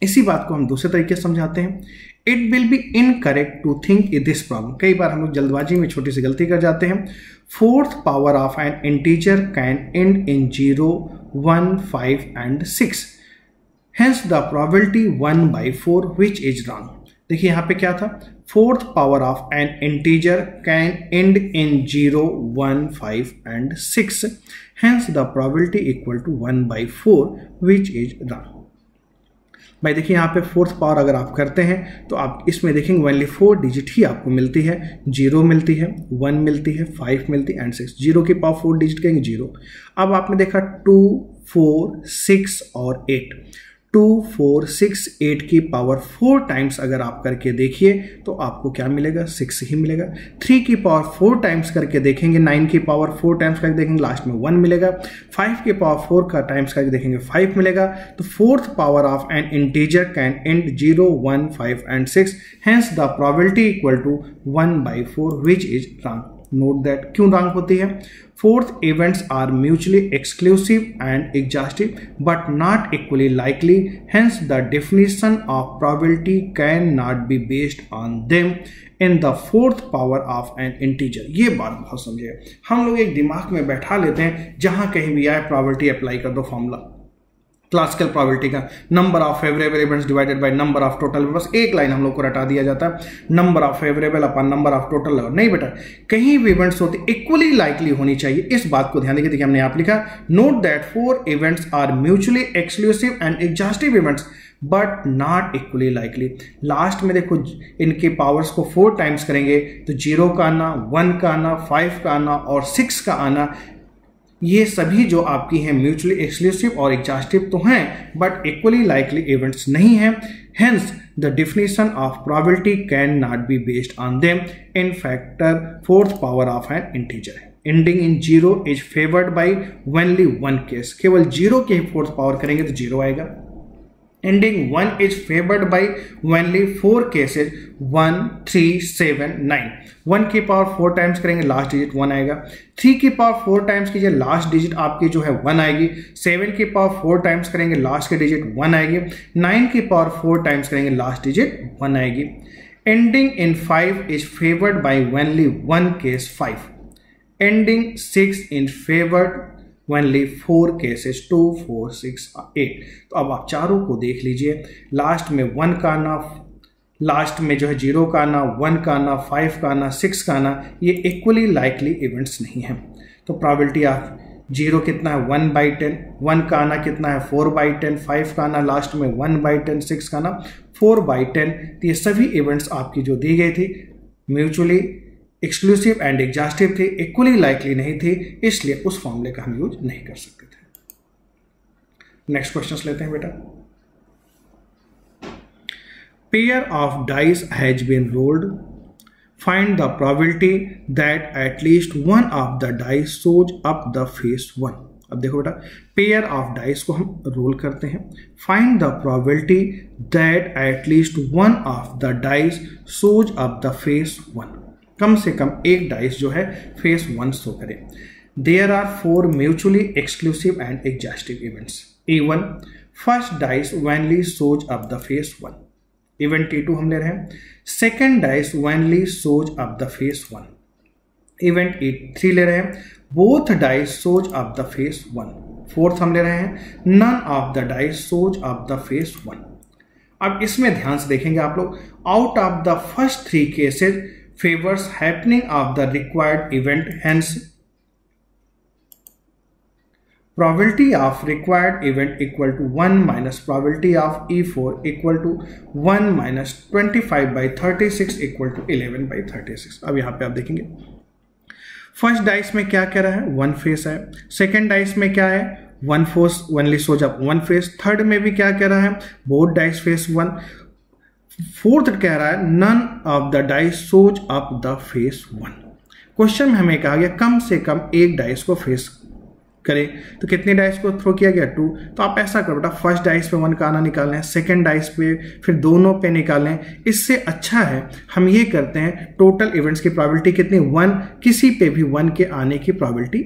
Speaker 1: इसी बात को हम दूसरे तरीके से समझाते हैं। It will be incorrect to think in this problem, कई बार हम लोग जल्दबाजी में छोटी सी गलती कर जाते हैं। Fourth power of an integer can end in 0, 1, 5 and 6, hence the probability 1/4 which is wrong. देखिए यहाँ पे क्या था, fourth power of an integer can end in 0, 1, 5 and 6, hence the probability equal to 1/4 which is wrong. भाई देखिए यहाँ पे fourth power अगर आप करते हैं तो आप इसमें देखेंगे ओनली 4 डिजिट ही आपको मिलती है, 0 मिलती है, 1 मिलती है, 5 मिलती है एंड 6, 0 की पावर 4 डिजिट कहेंगे 0। अब आपने देखा 2, 4, 6 और 8, 2, 4, 6, 8 की पावर 4 टाइम्स अगर आप करके देखिए तो आपको क्या मिलेगा 6 ही मिलेगा। 3 की पावर 4 टाइम्स करके देखेंगे, 9 की पावर 4 टाइम्स करके देखेंगे, लास्ट में 1 मिलेगा। 5 की पावर 4 का टाइम्स करके देखेंगे 5 मिलेगा। तो fourth power of an integer can end 0, 1, 5 and 6, hence the probability equal to 1/4 which is wrong. Note that क्यों रॉन्ग होती है, fourth events are mutually exclusive and exhaustive but not equally likely, hence the definition of probability can not be based on them in the fourth power of an integer. ये बात बहुत समझिए, हम लोग एक दिमाग में बैठा लेते हैं जहां कहीं भी आए प्रोबेबिलिटी अप्लाई कर दो, फॉर्मूला क्लासिकल प्रोबेबिलिटी का number of favourable events divided by number of total, बस एक लाइन हम लोग को रटा दिया जाता है, number of favourable upon number of total. नहीं बेटा, कहीं भी इवेंट्स होते इक्वली लाइकली होनी चाहिए, इस बात को ध्यान देखिए। देखिए हमने यहाँ लिखा, note that 4 events are mutually exclusive and exhaustive events but not equally likely. Last में देखो इनके पावर्स को 4 टाइम्स करेंगे तो 0 का आना, 1 का आना, 5 का आना और 6 का आना, ये सभी जो आपकी हैं म्यूचुअली एक्सक्लूसिव और एग्जॉस्टिव तो हैं बट इक्वली लाइकली इवेंट्स नहीं हैं, hence the definition of probability can not be based on them in factor fourth power of an integer. Ending in 0 is favoured by only 1 case, केवल 0 के fourth power करेंगे तो 0 आएगा। Ending 1 is favored by only 4 cases, 1, 3, 7, 9. 1 की power 4 times करेंगे, last digit 1 आएगा। 3 की power 4 times कीजिए, लास्ट डिजिट आपकी जो है 1 आएगी। 7 की पावर 4 टाइम्स करेंगे, लास्ट की डिजिट 1 आएगी। 9 की पावर 4 टाइम्स करेंगे, लास्ट डिजिट 1 आएगी। Ending in 5 is favored by only 1 case, 5. Ending 6 in favored only 4 cases, 2, 4, 6, 8। तो अब आप चारों को देख लीजिए, लास्ट में 1 का आना, लास्ट में जो है 0 का आना, 1 का आना, 5 का आना, 6 का आना, ये इक्वली लाइकली इवेंट्स नहीं हैं। तो प्रोबेबिलिटी ऑफ 0 कितना है 1/10, 1 का आना कितना है 4/10, 5 का आना लास्ट में 1/10, 6 का आना 4/10। तो ये सभी इवेंट्स आपकी जो दी गई थी म्यूचुअली एक्सक्लूसिव एंड एग्जॉस्टिव थे, इक्वली लाइकली नहीं थी, इसलिए उस फॉर्मूले का हम यूज नहीं कर सकते थे। नेक्स्ट क्वेश्चन लेते हैं बेटा। Pair of dice has been rolled, find the probability that at least one of the dice shows up the face 1। अब देखो बेटा, पेयर ऑफ डाइस को हम रोल करते हैं, find the probability that at least one of the dice shows up the face 1। कम से कम एक डाइस जो है फेस 1 शो करे। There are 4 mutually exclusive and exhaustive events. A1, first dice only shows up the face 1। Event T2 हम ले रहे हैं। Second dice only shows up the face 1, event E3 ले रहे हैं, both dice shows up the face 1। Fourth हम ले रहे हैं, none of the dice shows up the face 1। अब इसमें ध्यान से देखेंगे आप लोग, out of the first 3 cases favours happening of the required event, hence probability of required event equal to 1 minus probability of E4 equal to 1 minus 25 by 36 equal to 11 by 36। अब यहाँ पे आप देखेंगे फर्स्ट डाइस में क्या कह रहा है, 1 फेस है। सेकेंड डाइस में क्या है, 1 force only shows up 1 face. Third में भी क्या कह रहा है, बोथ डाइस फेस 1। फोर्थ कह रहा है none of the dice shows up the face 1। Question में हमें कहा गया कम से कम एक डाइस को फेस करें, तो कितने डाइस को थ्रो किया गया, 2। तो आप ऐसा करो बेटा, फर्स्ट डाइस पे 1 का आना निकाल लें, सेकेंड डाइस पे फिर दोनों पे निकालें। इससे अच्छा है हम ये करते हैं टोटल इवेंट्स की प्रोबेबिलिटी कितनी, 1, किसी पे भी 1 के आने की प्रोबेबिलिटी,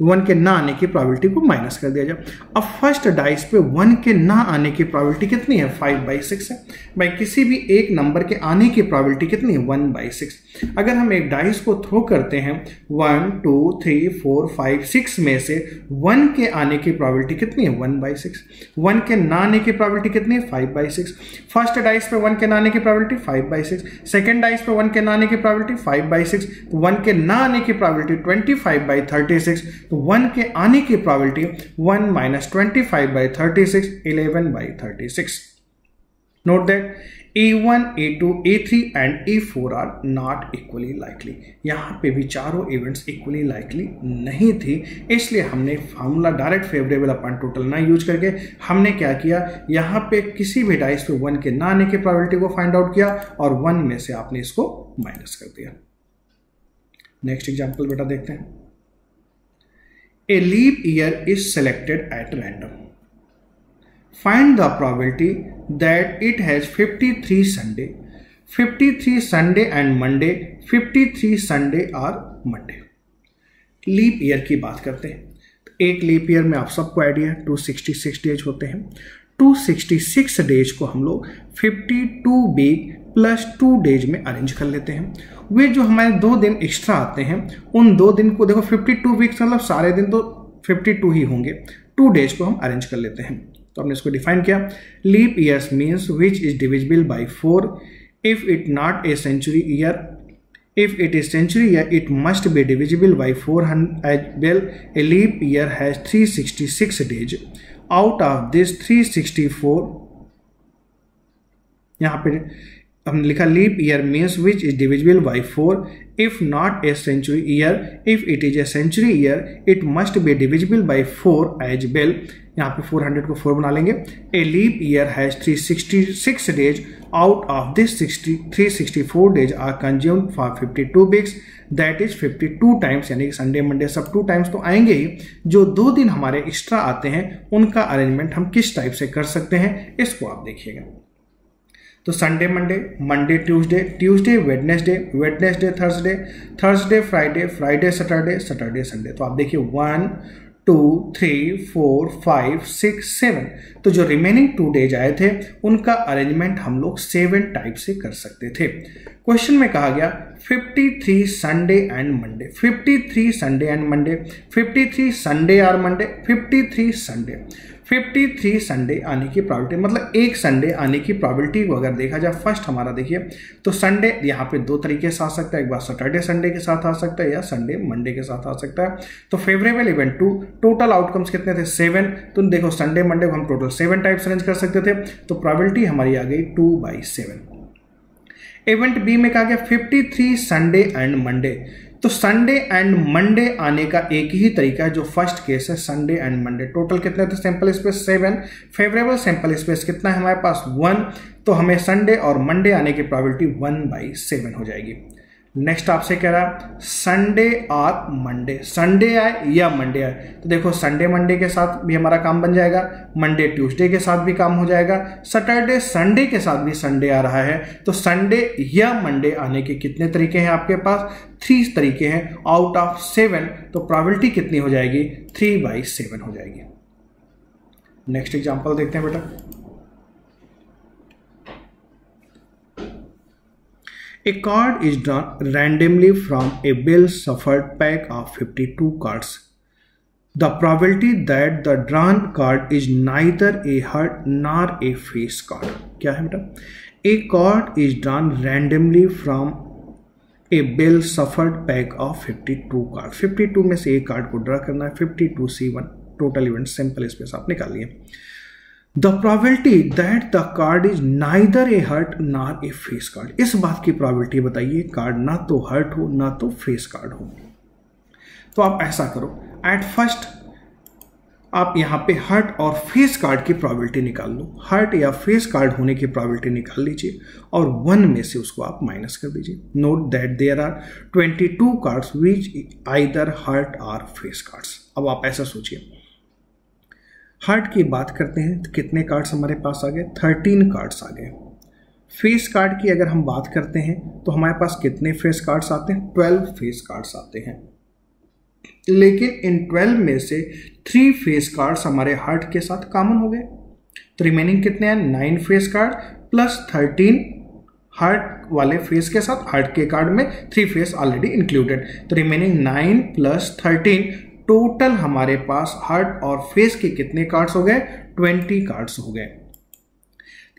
Speaker 1: 1 के ना आने की प्रोबेबिलिटी को माइनस कर दिया जाए। अब फर्स्ट डाइस पे 1 के ना आने की प्रोबेबिलिटी कितनी है, 5/6 है। भाई किसी भी एक नंबर के आने की प्रोबेबिलिटी कितनी है, 1/6। अगर हम एक डाइस को थ्रो करते हैं 1 2 3 4 5 6 में से 1 के आने की प्रोबेबिलिटी कितनी है, 1/6। 1 के ना आने की प्रोबेबिलिटी कितनी है, 5/6। फर्स्ट डाइस पे 1 के ना आने की प्रोबेबिलिटी 5/6, सेकेंड डाइस पे 1 के ना आने की प्रोबेबिलिटी 5/6, 1 के ना आने की प्रोबेबिलिटी 25/36, तो 1 के आने की probability 1 minus 25/36, 11/36। Note that A1, A2, A3 and A4 are not equally likely। यहाँ पे भी चारों इवेंट्स इक्वली लाइकली नहीं थी, इसलिए हमने formula direct favourable upon total ना यूज करके हमने क्या किया, यहाँ पे किसी भी डाइस पे 1 के ना आने की प्रोबेबिलिटी को फाइंड आउट किया और 1 में से आपने इसको माइनस कर दिया। नेक्स्ट एग्जाम्पल बेटा देखते हैं। A leap year is selected at random. Find the probability that it has 53 Sunday, 53 Sunday and Monday, 53 Sunday और Monday। लीप ईयर की बात करते हैं, तो एक लीप ईयर में आप सबको आइडिया है 266 डेज होते हैं। 266 डेज को हम लोग 52 वीक प्लस 2 डेज में अरेंज कर लेते हैं। वे जो हमारे 2 दिन एक्स्ट्रा आते हैं उन 2 दिन को देखो, 52 वीक्स मतलब सारे दिन तो 52 ही होंगे, 2 डेज को हम अरेंज कर लेते हैं। तो हमने इसको डिफाइन किया, leap years means which is divisible by 4 if it not a century year, if it is century year it must be divisible by 400 as well। A leap year has 366 days, out of this 364 यहाँ पे हमने लिखा leap year means which is divisible by 4 if not a century year, if it is a century year it must be divisible by 4 as well. यहाँ पे 400 को 4 बना लेंगे। A leap year has 366 days, out of this 364 days are consumed for 52 weeks, that is 52 times, यानी कि Sunday Monday सब 2 times तो आएंगे ही। जो 2 दिन हमारे एक्स्ट्रा आते हैं उनका अरेंजमेंट हम किस टाइप से कर सकते हैं, इसको आप देखिएगा। तो Sunday Monday, Monday Tuesday, Tuesday Wednesday, Wednesday Thursday, Thursday Friday, Friday Saturday, Saturday Sunday. तो आप देखिए 1 2 3 4 5 6 7, तो जो रिमेनिंग 2 डेज आए थे उनका अरेंजमेंट हम लोग 7 टाइप से कर सकते थे। क्वेश्चन में कहा गया 53 Sunday and Monday, 53 Sunday and Monday, 53 Sunday और मंडे, 53 संडे, 53 संडे आने की प्रोबेबिलिटी, मतलब एक संडे आने की प्रोबेबिलिटी को अगर देखा जाए, फर्स्ट हमारा देखिए तो संडे यहाँ पे 2 तरीके से आ सकता है, एक बार सैटरडे संडे के साथ आ सकता है या संडे मंडे के साथ आ सकता है। तो फेवरेबल इवेंट 2, टोटल आउटकम्स कितने थे 7, तो देखो संडे मंडे को हम टोटल 7 टाइप्स अरेंज कर सकते थे, तो प्रोबेबिलिटी हमारी आ गई 2/7। इवेंट बी में कहा गया 53 संडे एंड मंडे, तो संडे एंड मंडे आने का एक ही तरीका है, जो फर्स्ट केस है संडे एंड मंडे। टोटल कितने थे sample space 7, favourable sample space कितना है हमारे पास 1, तो हमें संडे और मंडे आने की प्रोबेबिलिटी 1/7 हो जाएगी। नेक्स्ट आपसे कह रहा संडे और मंडे, संडे आए या मंडे आए, तो देखो संडे मंडे के साथ भी हमारा काम बन जाएगा, मंडे ट्यूसडे के साथ भी काम हो जाएगा, सैटरडे संडे के साथ भी संडे आ रहा है, तो संडे या मंडे आने के कितने तरीके हैं आपके पास, 3 तरीके हैं आउट ऑफ 7, तो प्रोबेबिलिटी कितनी हो जाएगी 3/7 हो जाएगी। नेक्स्ट एग्जांपल देखते हैं बेटा। A card is drawn randomly from a bill shuffled pack of 52 cards. The probability that the drawn card is neither a heart nor a face card. क्या है बेटा? A card is drawn randomly from a bill shuffled pack of 52 cards. 52 में से एक card को draw करना है. 52C1 total event simple space आप निकाल लिए. The probability that the card is neither a heart nor a face card. इस बात की probability बताइए कार्ड ना तो हर्ट हो ना तो फेस कार्ड हो. तो आप ऐसा करो, एट फर्स्ट आप यहाँ पे हर्ट और फेस कार्ड की probability निकाल लो. हर्ट या फेस कार्ड होने की probability निकाल लीजिए और 1 में से उसको आप माइनस कर दीजिए. Note that there are 22 cards which either heart और फेस कार्ड्स. अब आप ऐसा सोचिए, हार्ट की बात करते हैं तो कितने कार्ड्स हमारे पास आ गए? 13 कार्ड्स आ गए. फेस कार्ड की अगर हम बात करते हैं तो हमारे पास कितने फेस कार्ड्स आते हैं? 12 फेस कार्ड्स आते हैं. लेकिन इन 12 में से 3 फेस कार्ड्स हमारे हार्ट के साथ कॉमन हो गए. तो रिमेनिंग कितने हैं? 9 फेस कार्ड प्लस 13 हार्ट वाले फेस के साथ. हार्ट के कार्ड में 3 फेस ऑलरेडी इंक्लूडेड. तो रिमेनिंग 9 प्लस 13 टोटल हमारे पास हार्ट और फेस के कितने कार्ड्स हो गए? 20 कार्ड्स हो गए.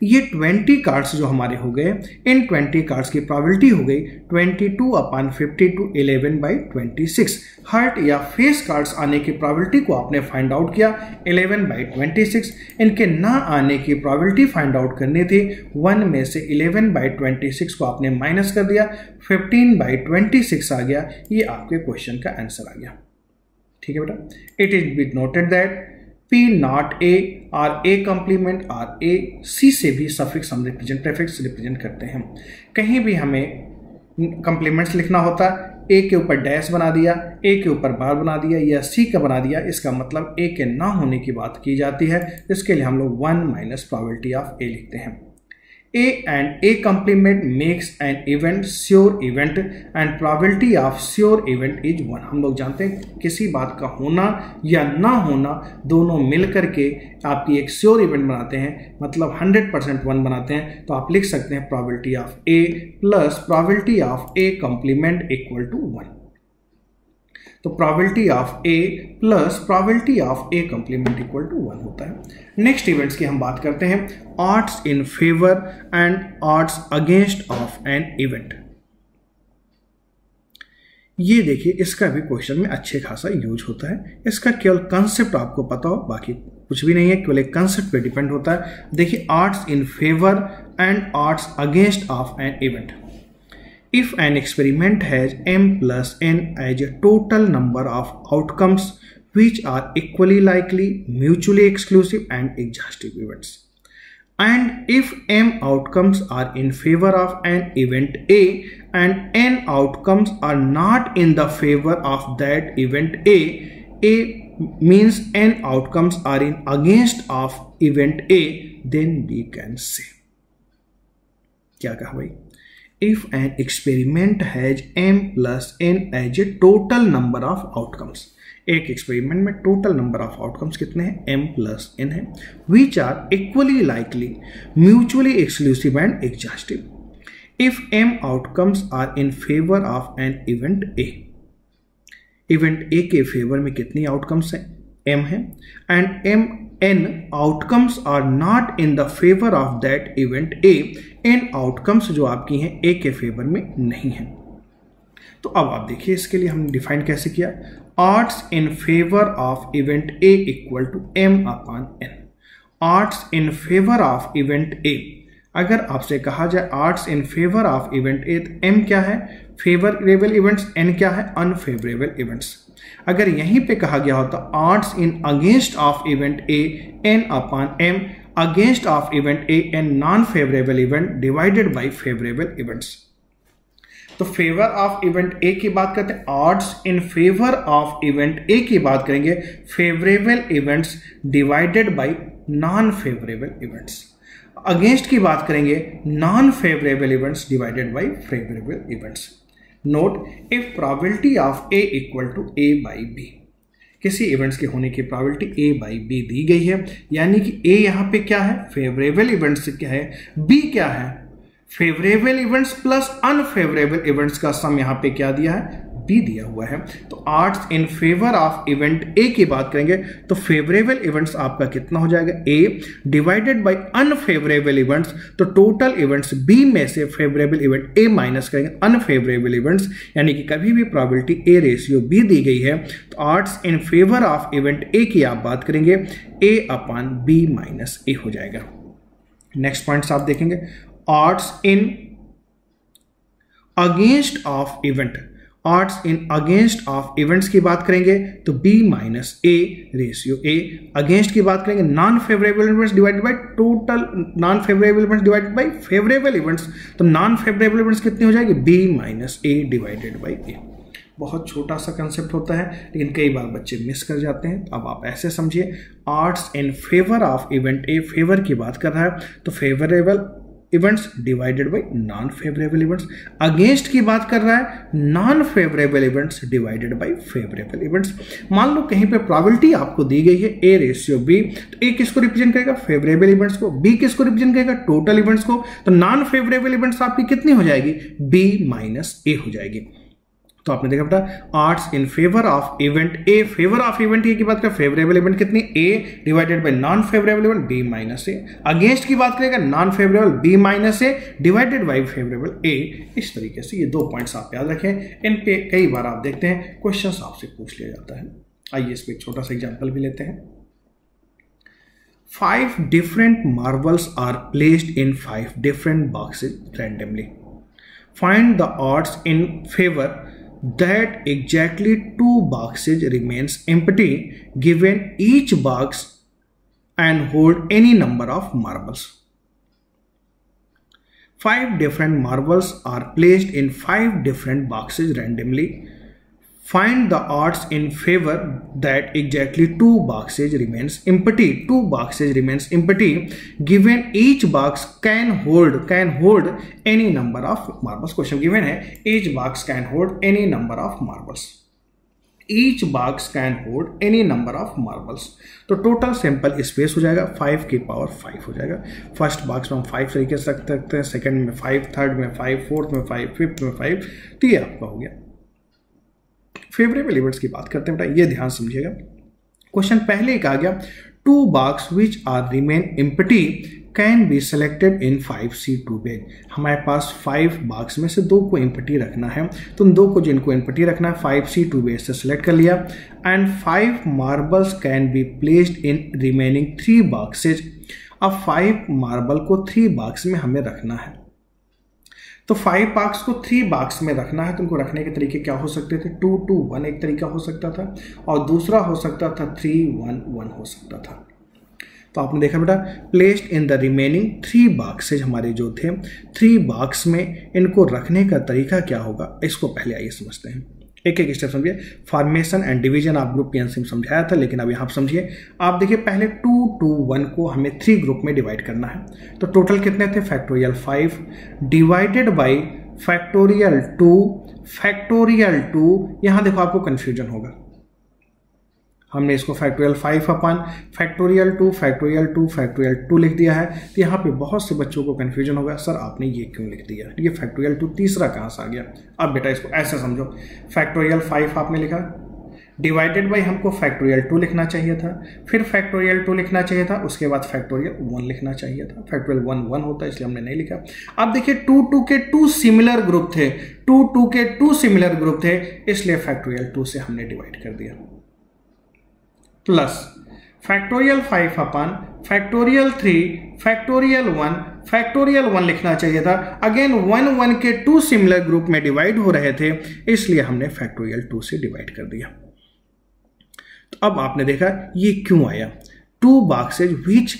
Speaker 1: ये 20 कार्ड्स जो हमारे हो गए, इन 20 कार्ड्स की प्रोबेबिलिटी हो गई 22/52 11/26. हार्ट या फेस कार्ड्स आने की प्रोबेबिलिटी को आपने फाइंड आउट किया 11/26. इनके ना आने की प्रोबेबिलिटी फाइंड आउट करनी थी. 1 में से 11/26 को आपने माइनस कर दिया, 15/26 आ गया. ये आपके क्वेश्चन का आंसर आ गया. ठीक है बेटा. It is be noted that P not A और A कॉम्प्लीमेंट और A C से भी सफिक्स हम प्रीफिक्स रिप्रेजेंट करते हैं. कहीं भी हमें कॉम्प्लीमेंट्स लिखना होता, A के ऊपर डैश बना दिया, A के ऊपर बार बना दिया या C का बना दिया, इसका मतलब A के ना होने की बात की जाती है. इसके लिए हम लोग 1 माइनस प्रोबेबिलिटी ऑफ A लिखते हैं. A and A complement makes an event sure event and probability of sure event is 1. हम लोग जानते हैं किसी बात का होना या ना होना दोनों मिलकर के आपकी एक श्योर इवेंट बनाते हैं, मतलब 100% 1 बनाते हैं. तो आप लिख सकते हैं probability of A plus probability of A complement equal to 1. तो probability of A plus probability of A complement equal to 1 होता है. नेक्स्ट इवेंट्स की हम बात करते हैं, odds in favor and odds against of an event. ये देखिए, इसका भी क्वेश्चन में अच्छे खासा यूज होता है. इसका केवल कंसेप्ट आपको पता हो, बाकी कुछ भी नहीं है, केवल एक कंसेप्ट पे डिपेंड होता है. देखिए, odds in favor and odds against of an event. If an experiment has m plus n as a total number of outcomes which are equally likely, mutually exclusive and exhaustive events, and if m outcomes are in favor of an event A and n outcomes are not in the favor of that event A means n outcomes are in against of event A, then we can say. क्या कहा भाई? If an experiment has m plus n as a total number of outcomes, एक experiment में total number of outcomes कितने हैं? m plus n है. Which are equally likely, mutually exclusive and exhaustive. If m outcomes are in favour of an event A, event A के favour में कितनी outcomes हैं? m है. And n outcomes are not in the favour of that event A, n outcomes जो आपकी हैं A के favour में नहीं है. तो अब आप देखिए, इसके लिए हमने डिफाइन कैसे किया, odds in favor of event A equal to m upon n. odds in favor of event A, अगर आपसे कहा जाए odds in favor of event A, तो m क्या है? Favourable events. n क्या है? Unfavourable events. अगर यहीं पे कहा गया होता odds in against of event A, n upon m, against of event A and non-favorable event divided by favorable events. तो फेवर ऑफ इवेंट ए की बात करते हैं, odds in favour of event A की बात करेंगे, favourable events divided by non favourable events. Against की बात करेंगे, non favourable events divided by favourable events. Note, if probability of A equal to A by B, किसी events के होने की प्रोबेबिलिटी a बाई बी दी गई है, यानी कि a यहाँ पे क्या है? फेवरेबल इवेंट्स क्या है, b क्या है? Favourable events plus unfavourable events का सम यहां पे क्या दिया है, बी दिया हुआ है। तो arts in favour of event A की बात करेंगे तो फेवरेबल इवेंट्स आपका कितना हो जाएगा, ए डिवाइडेड बाय अनफेवरेबल इवेंट्स। तो टोटल इवेंट्स बी में से फेवरेबल इवेंट ए माइनस करेंगे अनफेवरेबल इवेंट्स, यानी कि कभी भी प्रोबेबिलिटी ए रेशियो बी दी गई है तो arts in favour of event A की आप बात करेंगे ए अपॉन बी माइनस ए हो जाएगा। नेक्स्ट पॉइंट्स आप देखेंगे, arts in against of event, arts in against of events की बात करेंगे तो b minus A ratio A. Against की बात करेंगे non favourable events divided by total non favourable events divided by favourable events. तो नॉन फेवरेबल इवेंट्स कितनी हो जाएगी, b minus A divided by A. बहुत छोटा सा कंसेप्ट होता है लेकिन कई बार बच्चे मिस कर जाते हैं। अब आप ऐसे समझिए, arts in favour of event A, favour की बात कर रहा है तो favourable events divided by non favourable events. Against की बात कर रहा है non favourable events divided by favourable events. मान लो कहीं पे प्रोबेबिलिटी आपको दी गई है ए रेशियो बी, तो ए किसको रिप्रेजेंट करेगा, फेवरेबल इवेंट्स को, बी किसको रिप्रेजेंट करेगा, टोटल इवेंट्स को। तो नॉन फेवरेबल इवेंट्स आपकी कितनी हो जाएगी, बी माइनस ए हो जाएगी। तो आपने देखा बेटा odds in favour of event A, favour of event A की बात करें फेवरेबल इवेंट कितनी, A divided by non favourable event B minus A. Against की बात करेगा non favourable B minus A divided by favourable A. इस तरीके से ये 2 पॉइंट्स आप याद रखें, इन पे कई बार आप देखते हैं क्वेश्चंस आपसे पूछ लिया जाता है। आइए इस पे एक छोटा सा एग्जाम्पल भी लेते हैं। 5 different marbles are placed in 5 different boxes randomly. Find the odds in favor that exactly 2 boxes remains empty given each box and hold any number of marbles. 5 different marbles are placed in 5 different boxes randomly. Find the odds in favor that exactly 2 boxes remains empty. 2 boxes remains empty given each box can hold any number of marbles. Question given है each box can hold any number of marbles. Each box can hold any number of marbles. तो total sample space हो जाएगा 5 की power 5 हो जाएगा। First box में हम 5 तरीके से रख सकते हैं, सेकंड में 5, थर्ड में 5, फोर्थ में 5, फिफ्थ में 5। तो ये आपका हो गया। फेवरेबल इवेंट्स की बात करते हैं बेटा, ये ध्यान समझिएगा। क्वेश्चन पहले ही कहा गया 2 boxes which are remain empty can be selected in 5C2 beige. हमारे पास 5 बॉक्स में से 2 को एम्प्टी रखना है, तो उन 2 को जिनको एम्प्टी रखना है 5C2 बेज से सिलेक्ट कर लिया। And 5 marbles can be placed in remaining 3 boxes. अब 5 मार्बल को 3 बॉक्स में हमें रखना है, तो 5 बॉक्स को 3 बॉक्स में रखना है। तो उनको रखने के तरीके क्या हो सकते थे, 2 2 1 एक तरीका हो सकता था और दूसरा हो सकता था 3 1 1 हो सकता था। तो आपने देखा बेटा placed in the remaining 3 boxes हमारे जो थे 3 बॉक्स में इनको रखने का तरीका क्या होगा, इसको पहले आइए समझते हैं। एक एक स्टेप समझिए। फॉर्मेशन एंड डिवीजन आप ग्रुप पीएनसी में समझाया था, लेकिन अब यहाँ समझिए। आप देखिए पहले 2 2 1 को हमें 3 ग्रुप में डिवाइड करना है। तो टोटल कितने थे, factorial 5 divided by factorial 2 factorial 2। यहाँ देखो आपको कंफ्यूजन होगा, हमने इसको factorial 5 upon factorial 2 factorial 2 factorial 2 लिख दिया है। तो यहाँ पे बहुत से बच्चों को कन्फ्यूजन होगा, सर आपने ये क्यों लिख दिया, ये फैक्टोरियल 2 तीसरा कहाँ से आ गया। अब बेटा इसको ऐसे समझो, फैक्टोरियल 5 आपने लिखा डिवाइडेड बाई हमको फैक्टोरियल 2 लिखना चाहिए था, फिर फैक्टोरियल 2 लिखना चाहिए था, उसके बाद फैक्टोरियल 1 लिखना चाहिए था। फैक्टोरियल 1 1 होता है इसलिए हमने नहीं लिखा। अब देखिए 2 2 के 2 सिमिलर ग्रुप थे, 2 2 के 2 सिमिलर ग्रुप थे, इसलिए फैक्टोरियल 2 से हमने डिवाइड कर दिया। Plus factorial 5 upon factorial 3 factorial 1 लिखना चाहिए था। अगेन 1 1 के 2 सिमिलर ग्रुप में डिवाइड हो रहे थे, इसलिए हमने फैक्टोरियल 2 से डिवाइड कर दिया। तो अब आपने देखा ये क्यों आया। 2 boxes which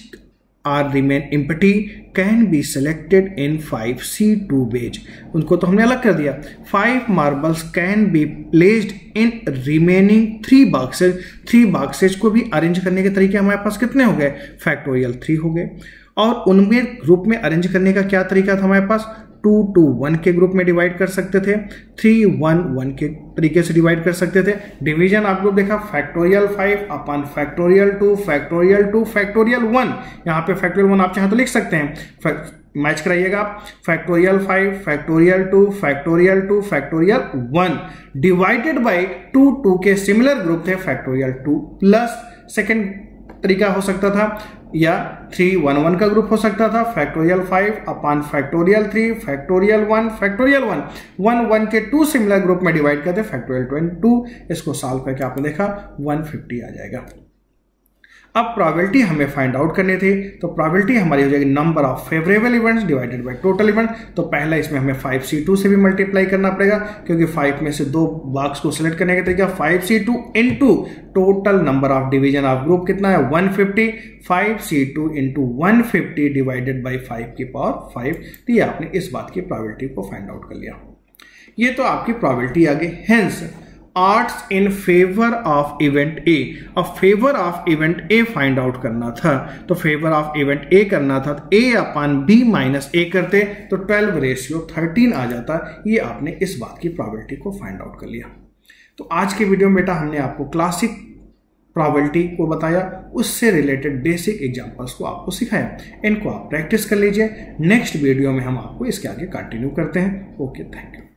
Speaker 1: are remain empty can be selected in 5C2 beige, उनको तो हमने अलग कर दिया। 5 marbles can be placed in remaining 3 boxes. 3 boxes को भी अरेंज करने के तरीके हमारे पास कितने हो गए, फैक्टोरियल 3 हो गए। और उनमें ग्रुप में अरेंज करने का क्या तरीका था हमारे पास, 2 2 1 के ग्रुप में डिवाइड कर सकते थे, 3 1 1 के तरीके से डिवाइड कर सकते थे। डिवीजन आप लोग देखा factorial 5 upon factorial 2 factorial 2 factorial 1। यहाँ पे फैक्टोरियल 1 आप चाहें तो लिख सकते हैं, मैच कराइएगा आप। Factorial 5, factorial 2, factorial 2, factorial 1 divided by 2 के सिमिलर ग्रुप थे फैक्टोरियल 2 प्लस सेकेंड तरीका हो सकता था या 3 1 1 का ग्रुप हो सकता था, factorial 5 upon factorial 3, factorial 1, factorial 1 1 1 के 2 सिमिलर ग्रुप में डिवाइड करते फैक्टोरियल 22। इसको सॉल्व करके आपने देखा 150 आ जाएगा। अब प्रोबेबिलिटी हमें फाइंड आउट करनी थी, तो प्रोबेबिलिटी हमारी हो जाएगी number of favourable events divided by total event. तो पहला इसमें हमें 5C2 से भी मल्टीप्लाई करना पड़ेगा, क्योंकि 5 में से 2 बॉक्स को सिलेक्ट करने का तरीका 5C2 into total number of division of group कितना है 150, 5C2 इंटू 150 डिवाइडेड बाई 5 की पावर 5। तो ये आपने इस बात की प्रोबेबिलिटी को फाइंड आउट कर लिया। ये तो आपकी प्रोबेबिलिटी आ गई। Hence odds in favor of event A, अब favour of event A find out करना था, तो फेवर ऑफ इवेंट A करना था तो A upon B minus A करते तो 12:13 आ जाता। ये आपने इस बात की प्रोबेबिलिटी को फाइंड आउट कर लिया। तो आज के वीडियो में बेटा हमने आपको क्लासिक प्रोबेबिलिटी को बताया, उससे रिलेटेड बेसिक एग्जांपल्स को आपको सिखाया। इनको आप प्रैक्टिस कर लीजिए। नेक्स्ट वीडियो में हम आपको इसके आगे कंटिन्यू करते हैं। Okay, thank you.